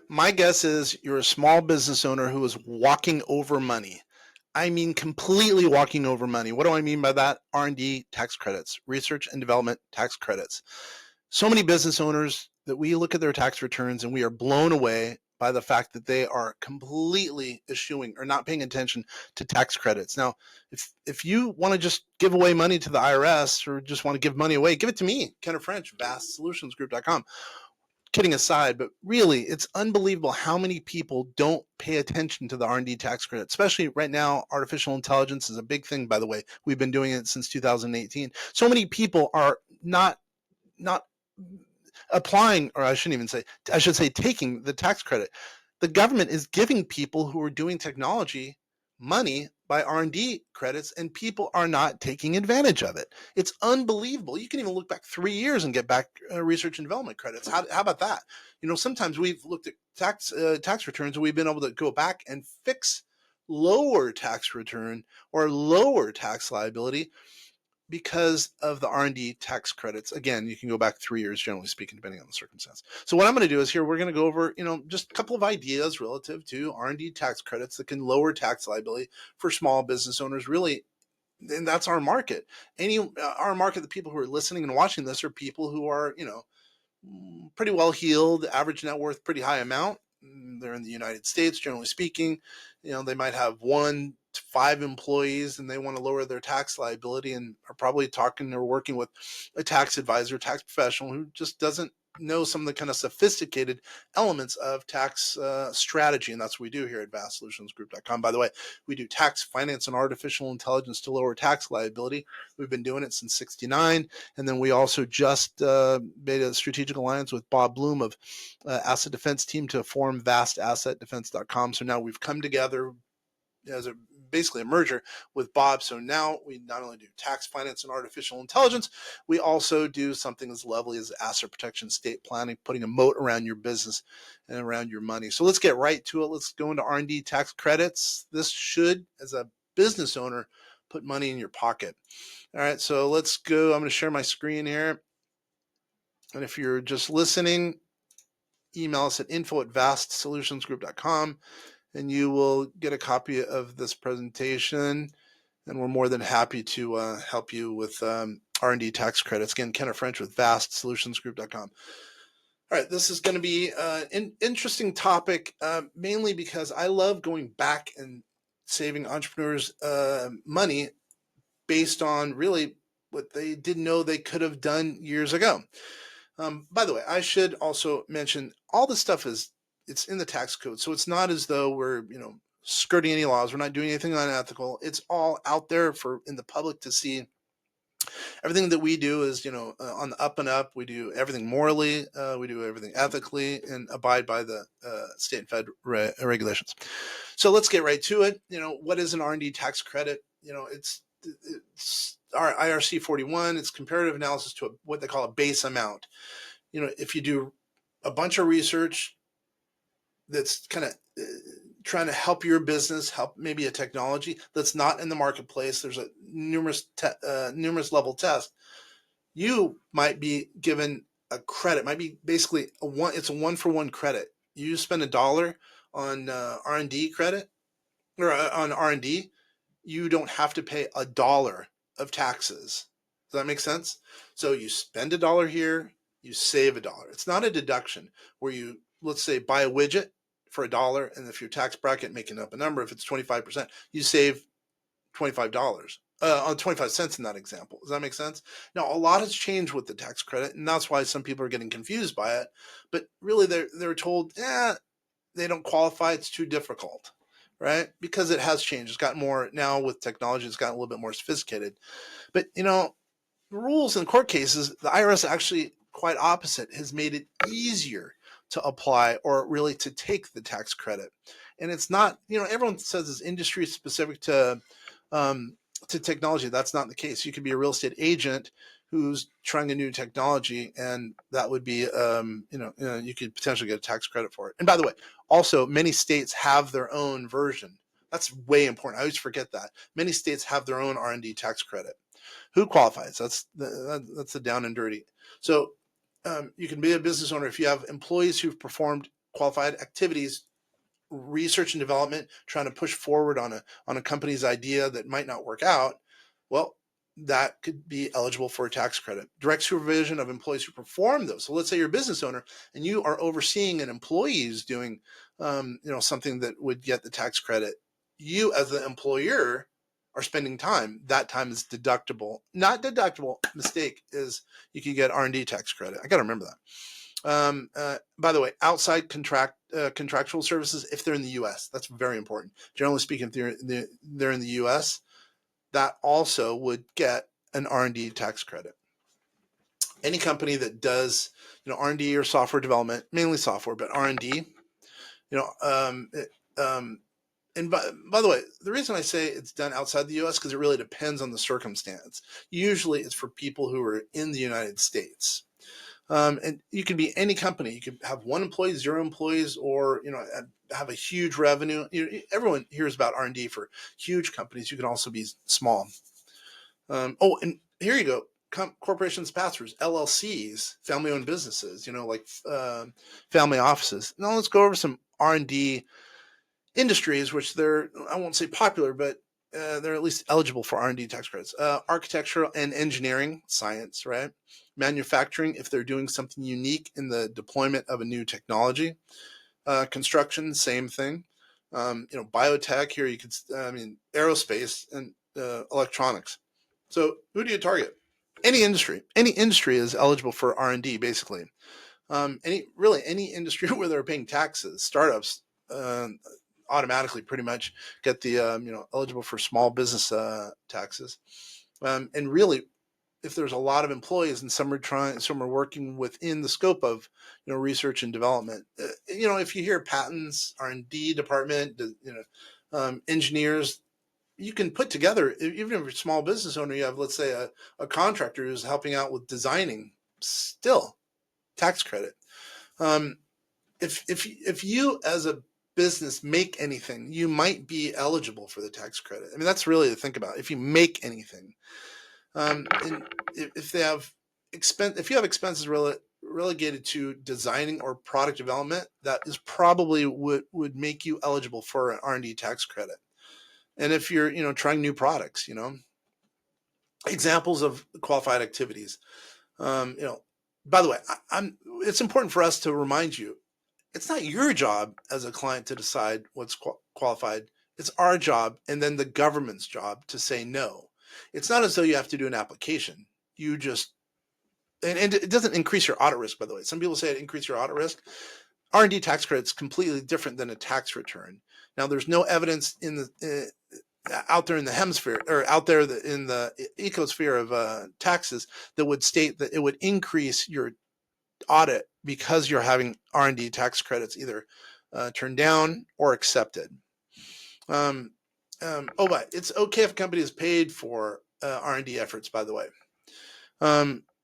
My guess is you're a small business owner who is walking over money. I mean, completely walking over money. What do I mean by that? R&D tax credits, research and development tax credits. So many business owners that we look at their tax returns and we are blown away by the fact that they are completely eschewing or not paying attention to tax credits. Now, if you want to just give away money to the IRS or just want to give money away, give it to me, Kenneth French, vastsolutionsgroup.com. Kidding aside, but really, it's unbelievable how many people don't pay attention to the R&D tax credit, especially right now. Artificial intelligence is a big thing, by the way. We've been doing it since 2018. So many people are not applying, or I shouldn't even say, I should say taking the tax credit. The government is giving people who are doing technology money by R&D credits, and people are not taking advantage of it. It's unbelievable. You can even look back 3 years and get back research and development credits. How about that? Sometimes we've looked at tax returns and we've been able to go back and fix lower tax return or lower tax liability because of the R&D tax credits. Again, you can go back 3 years, generally speaking, depending on the circumstance. So what I'm going to do is here, we're going to go over, just a couple of ideas relative to R&D tax credits that can lower tax liability for small business owners. Really, and that's our market. Our market, the people who are listening and watching this are people who are, pretty well heeled, average net worth, pretty high amount. They're in the United States, generally speaking. They might have 1 to 5 employees and they want to lower their tax liability and are probably talking or working with a tax advisor, tax professional who just doesn't know some of the kind of sophisticated elements of tax strategy. And that's what we do here at vastsolutionsgroup.com. By the way, we do tax, finance, and artificial intelligence to lower tax liability. We've been doing it since '69. And then we also just made a strategic alliance with Bob Bloom of Asset Defense Team to form vastassetdefense.com. So now we've come together as basically a merger with Bob. So now we not only do tax, finance, and artificial intelligence, we also do something as lovely as asset protection, estate planning, putting a moat around your business and around your money. So let's get right to it. Let's go into R&D tax credits. This should, as a business owner, put money in your pocket. All right, so let's go. I'm going to share my screen here. And if you're just listening, email us at info@vastsolutionsgroup.com. and you will get a copy of this presentation. And we're more than happy to help you with R&D tax credits. Again, Kenneth French with vastsolutionsgroup.com. All right, this is going to be an interesting topic, mainly because I love going back and saving entrepreneurs money based on really what they didn't know they could have done years ago. By the way, I should also mention all this stuff it's in the tax code. So it's not as though we're, skirting any laws. We're not doing anything unethical. It's all out there in the public to see. Everything that we do is, on the up and up. We do everything morally. We do everything ethically and abide by the state and fed regulations. So let's get right to it. What is an R&D tax credit? It's our IRC 41. It's comparative analysis to what they call a base amount. If you do a bunch of research that's kind of trying to help your business, help maybe a technology that's not in the marketplace, there's a numerous level test, you might be given a credit. Might be basically it's a 1-for-1 credit. You spend $1 on R&D credit or on R&D, you don't have to pay $1 of taxes. Does that make sense? So you spend $1 here, you save $1. It's not a deduction where you, let's say, buy a widget for $1, and if your tax bracket, making up a number, if it's 25%, you save $25 on 25 cents in that example. Does that make sense? Now, a lot has changed with the tax credit, and that's why some people are getting confused by it. But really, they're told, they don't qualify. It's too difficult, right? Because it has changed. It's gotten more now with technology. It's gotten a little bit more sophisticated. But the rules in court cases, the IRS actually quite opposite has made it easier to apply or really to take the tax credit. And it's not, everyone says it's industry specific to technology. That's not the case. You could be a real estate agent who's trying a new technology, and that would be, you could potentially get a tax credit for it. And by the way, also many states have their own version. That's way important. I always forget that. Many states have their own R&D tax credit. Who qualifies? That's the down and dirty. So you can be a business owner if you have employees who've performed qualified activities, research and development, trying to push forward on a company's idea that might not work out, well, that could be eligible for a tax credit. Direct supervision of employees who perform those. So let's say you're a business owner and you are overseeing an employee who's doing, something that would get the tax credit. You, as the employer, are spending time. That time is deductible. Not deductible. Mistake is you could get R&D tax credit. I got to remember that. By the way, outside contractual services, if they're in the U.S., that's very important. Generally speaking, if they're in the U.S., that also would get an R&D tax credit. Any company that does, R&D or software development, mainly software, but R&D, and by the way, the reason I say it's done outside the U.S. because it really depends on the circumstance. Usually, it's for people who are in the United States. And you can be any company. You could have 1 employee, 0 employees, or have a huge revenue. Everyone hears about R&D for huge companies. You can also be small. And here you go. Corporations, pass-throughs, LLCs, family-owned businesses. Like family offices. Now let's go over some R&D industries, which I won't say popular, but they're at least eligible for R&D tax credits. Architectural and engineering, science, right? Manufacturing, if they're doing something unique in the deployment of a new technology. Construction, same thing. Biotech, here you could, aerospace and electronics. So who do you target? Any industry is eligible for R&D, basically. Any industry where they're paying taxes. Startups automatically pretty much get the eligible for small business taxes. And really, if there's a lot of employees and some are working within the scope of research and development. If you hear patents, R&D department, engineers, you can put together, even if you're a small business owner, you have, let's say, a contractor who's helping out with designing, still tax credit. If you as a business make anything, you might be eligible for the tax credit. That's really to think about. If you make anything, and if you have expenses relegated to designing or product development, that is probably would make you eligible for an R&D tax credit. And if you're trying new products, examples of qualified activities. By the way, it's important for us to remind you, it's not your job as a client to decide what's qualified. It's our job and then the government's job to say no. It's not as though you have to do an application. You just, and it doesn't increase your audit risk, by the way. Some people say it increases your audit risk. R&D tax credit is completely different than a tax return. Now, there's no evidence out there in the hemisphere, or out there in the ecosphere of taxes, that would state that it would increase your audit because you're having R&D tax credits either turned down or accepted. But it's okay if a company is paid for R&D efforts, by the way.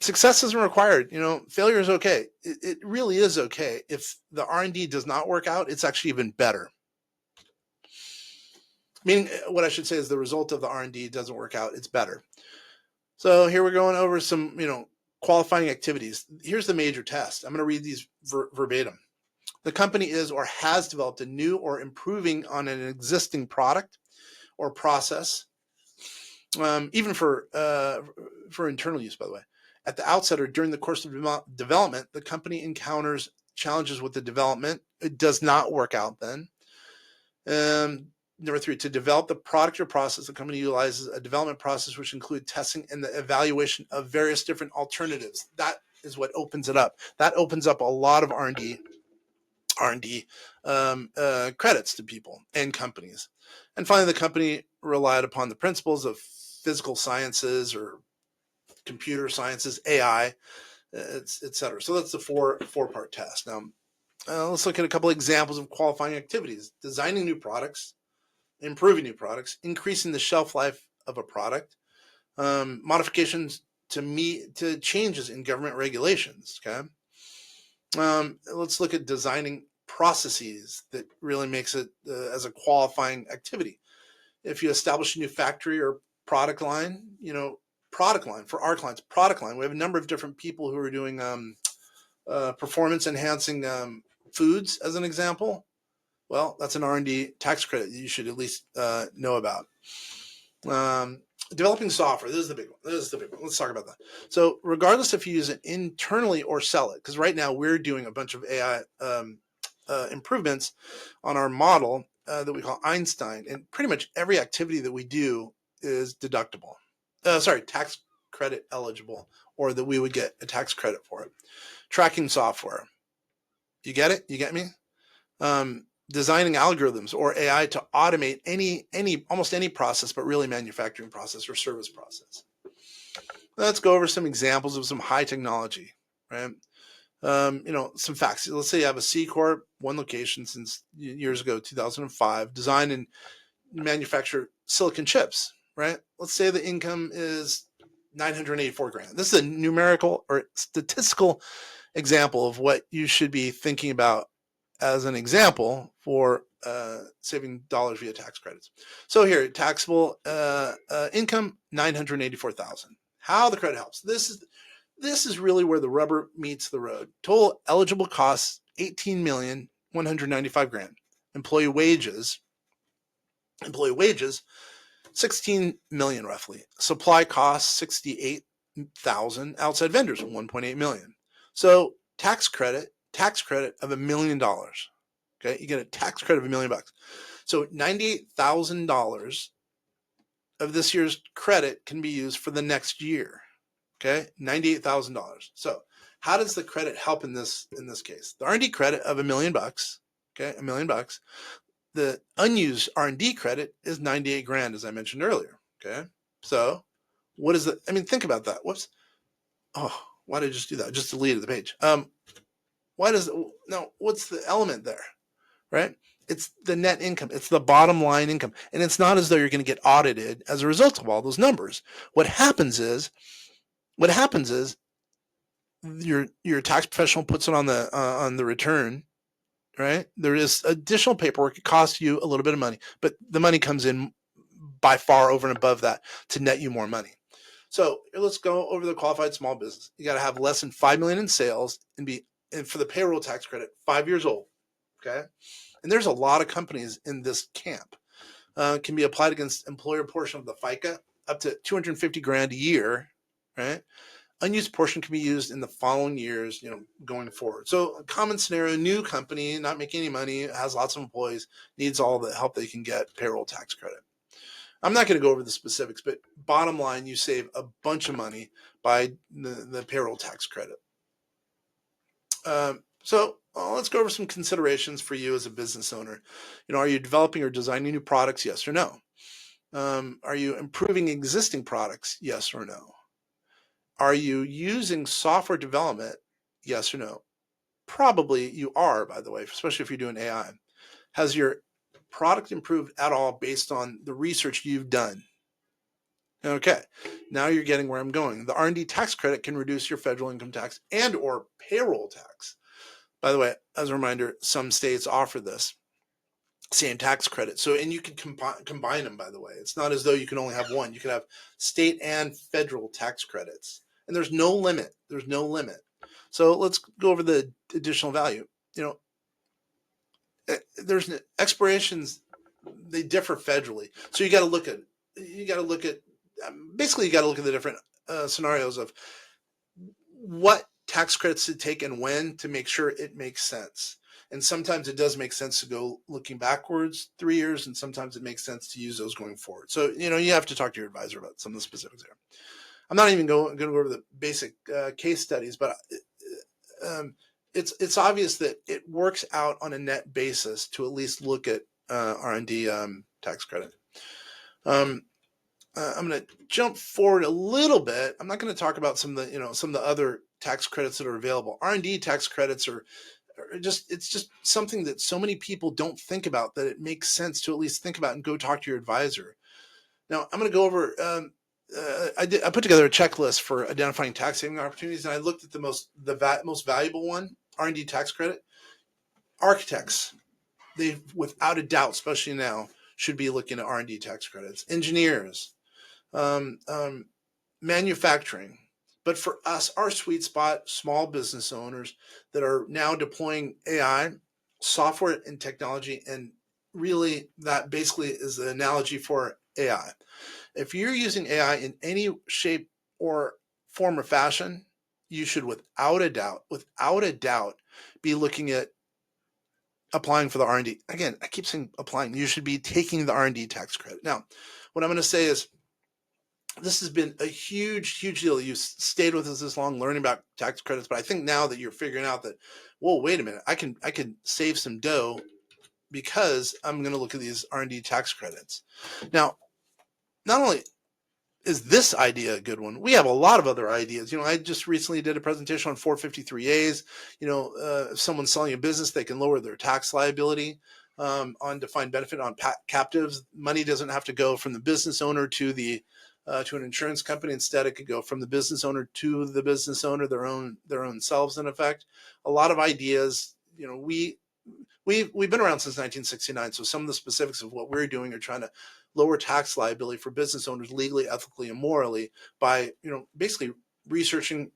Success isn't required. Failure is okay. It really is okay. If the R&D does not work out, it's actually even better. Meaning, what I should say is the result of the R&D doesn't work out, it's better. So here we're going over some, qualifying activities. Here's the major test. I'm going to read these verbatim. The company is or has developed a new or improving on an existing product or process, even for internal use, by the way. At the outset or during the course of development, the company encounters challenges with the development. It does not work out then. Number 3, to develop the product or process, the company utilizes a development process which includes testing and the evaluation of various different alternatives. That is what opens it up. That opens up a lot of R&D credits to people and companies. And finally, the company relied upon the principles of physical sciences or computer sciences, AI, etc. So that's the four-part test. Now, let's look at a couple of examples of qualifying activities: designing new products, improving new products, increasing the shelf life of a product, modifications to changes in government regulations. Okay, let's look at designing processes that really makes it as a qualifying activity. If you establish a new factory or product line, for our clients, product line. We have a number of different people who are doing performance enhancing foods as an example. Well, that's an R&D tax credit you should at least know about. Developing software. This is the big one. Let's talk about that. So regardless if you use it internally or sell it, because right now we're doing a bunch of AI improvements on our model that we call Einstein, and pretty much every activity that we do is deductible. Tax credit eligible, or that we would get a tax credit for it. Tracking software. You get it? You get me? Designing algorithms or AI to automate almost any process, but really manufacturing process or service process. Let's go over some examples of some high technology, right? Some facts. Let's say you have a C Corp, one location since years ago, 2005, design and manufacture silicon chips, right? Let's say the income is 984 grand. This is a numerical or statistical example of what you should be thinking about as an example for saving dollars via tax credits. So here, taxable income, 984,000. How the credit helps. This is really where the rubber meets the road. Total eligible costs, 18,195 grand. Employee wages, 16 million roughly. Supply costs, 68,000. Outside vendors, 1.8 million. So tax credit of $1 million. Okay, you get a tax credit of $1 million. So $98,000 of this year's credit can be used for the next year. Okay, $98,000. So how does the credit help in this case? The R&D credit of $1 million. Okay, $1 million. The unused R&D credit is 98 grand, as I mentioned earlier. Okay, so what is the? I mean, think about that. Whoops. Oh, why did I just do that? I just deleted the page. What's the element there, right? It's the net income. It's the bottom line income. And it's not as though you're going to get audited as a result of all those numbers. What happens is your tax professional puts it on the return, right? There is additional paperwork. It costs you a little bit of money, but the money comes in by far over and above that to net you more money. So let's go over the qualified small business. You got to have less than 5 million in sales and for the payroll tax credit, 5 years old. Okay. And there's a lot of companies in this camp. Can be applied against employer portion of the FICA up to 250 grand a year, right? Unused portion can be used in the following years, going forward. So a common scenario, new company, not making any money, has lots of employees, needs all the help they can get, payroll tax credit. I'm not going to go over the specifics, but bottom line, you save a bunch of money by the payroll tax credit. Let's go over some considerations for you as a business owner. Are you developing or designing new products? Yes or no? Are you improving existing products? Yes or no? Are you using software development? Yes or no? Probably you are, by the way, especially if you're doing AI. Has your product improved at all based on the research you've done? Okay, now you're getting where I'm going. The R&D tax credit can reduce your federal income tax and or payroll tax. By the way, as a reminder, some states offer this same tax credit. So, and you can combine them, by the way. It's not as though you can only have one. You can have state and federal tax credits. And there's no limit. So let's go over the additional value. There's expirations, they differ federally. So you got to look at the different scenarios of what tax credits to take and when to make sure it makes sense. And sometimes it does make sense to go looking backwards 3 years, and sometimes it makes sense to use those going forward. So, you have to talk to your advisor about some of the specifics there. I'm not even going to go over the basic case studies, but it's obvious that it works out on a net basis to at least look at R&D tax credit. I'm going to jump forward a little bit. I'm not going to talk about some of the other tax credits that are available. R&D tax credits it's just something that so many people don't think about, that it makes sense to at least think about and go talk to your advisor. Now, I'm going to go over. I put together a checklist for identifying tax saving opportunities, and I looked at the most valuable one, R&D tax credit. Architects, they without a doubt, especially now, should be looking at R&D tax credits. Engineers, manufacturing, But for us, our sweet spot, small business owners that are now deploying AI, software and technology, and really that basically is the analogy for AI. If you're using AI in any shape or form or fashion, you should without a doubt, be looking at applying for the R&D. Again, I keep saying applying. You should be taking the R&D tax credit. Now, what I'm going to say is this has been a huge deal. You stayed with us this long learning about tax credits, but I think now that you're figuring out that, whoa, wait a minute, I can save some dough because I'm going to look at these R&D tax credits. Now, not only is this idea a good one, we have a lot of other ideas. I just recently did a presentation on 453As. If someone's selling a business, they can lower their tax liability on defined benefit on captives. Money doesn't have to go from the business owner to an insurance company. Instead, it could go from the business owner to the business owner, their own selves, in effect. A lot of ideas. We've been around since 1969, so some of the specifics of what we're doing are trying to lower tax liability for business owners legally, ethically, and morally by basically researching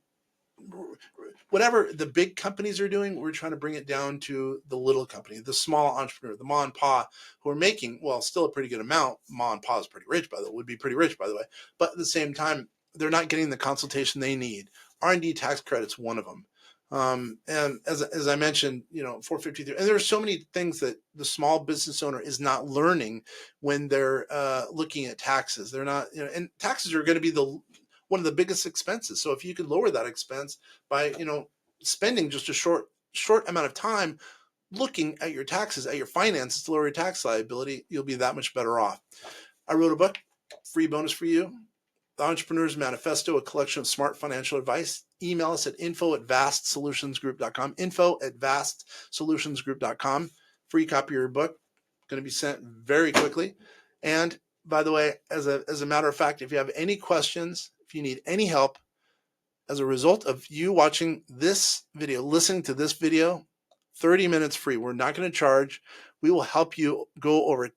whatever the big companies are doing. We're trying to bring it down to the little company, the small entrepreneur, the ma and pa, who are making, well, still a pretty good amount. Ma and pa is pretty rich, would be pretty rich, by the way. But at the same time, they're not getting the consultation they need. R&D tax credit's one of them. And as I mentioned, 453, and there are so many things that the small business owner is not learning when they're looking at taxes. They're not, and taxes are going to be one of the biggest expenses. So if you could lower that expense by, spending just a short amount of time looking at your taxes, at your finances to lower your tax liability, you'll be that much better off. I wrote a book, free bonus for you, The Entrepreneur's Manifesto, a collection of smart financial advice. Email us at info@vastsolutionsgroup.com, info@vastsolutionsgroup.com. Free copy of your book, going to be sent very quickly. And by the way, as a matter of fact, if you have any questions, if you need any help as a result of you watching this video, listening to this video, 30 minutes free. We're not going to charge. We will help you go over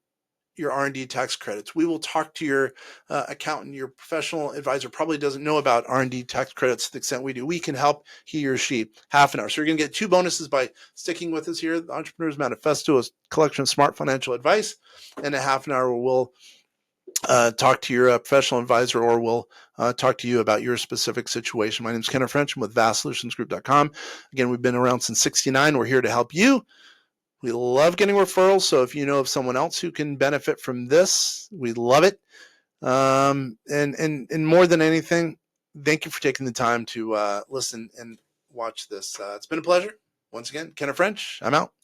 your R&D tax credits. We will talk to your accountant. Your professional advisor probably doesn't know about R&D tax credits to the extent we do. We can help he or she half an hour. So you're going to get 2 bonuses by sticking with us here. The Entrepreneur's Manifesto is a collection of smart financial advice, and a half an hour we'll talk to your professional advisor, or we'll talk to you about your specific situation. My name is Kenneth French. I'm with vastsolutionsgroup.com. Again, we've been around since '69. We're here to help you. We love getting referrals, so if you know of someone else who can benefit from this, we love it. And more than anything, thank you for taking the time to listen and watch this. It's been a pleasure. Once again, Kenneth French, I'm out.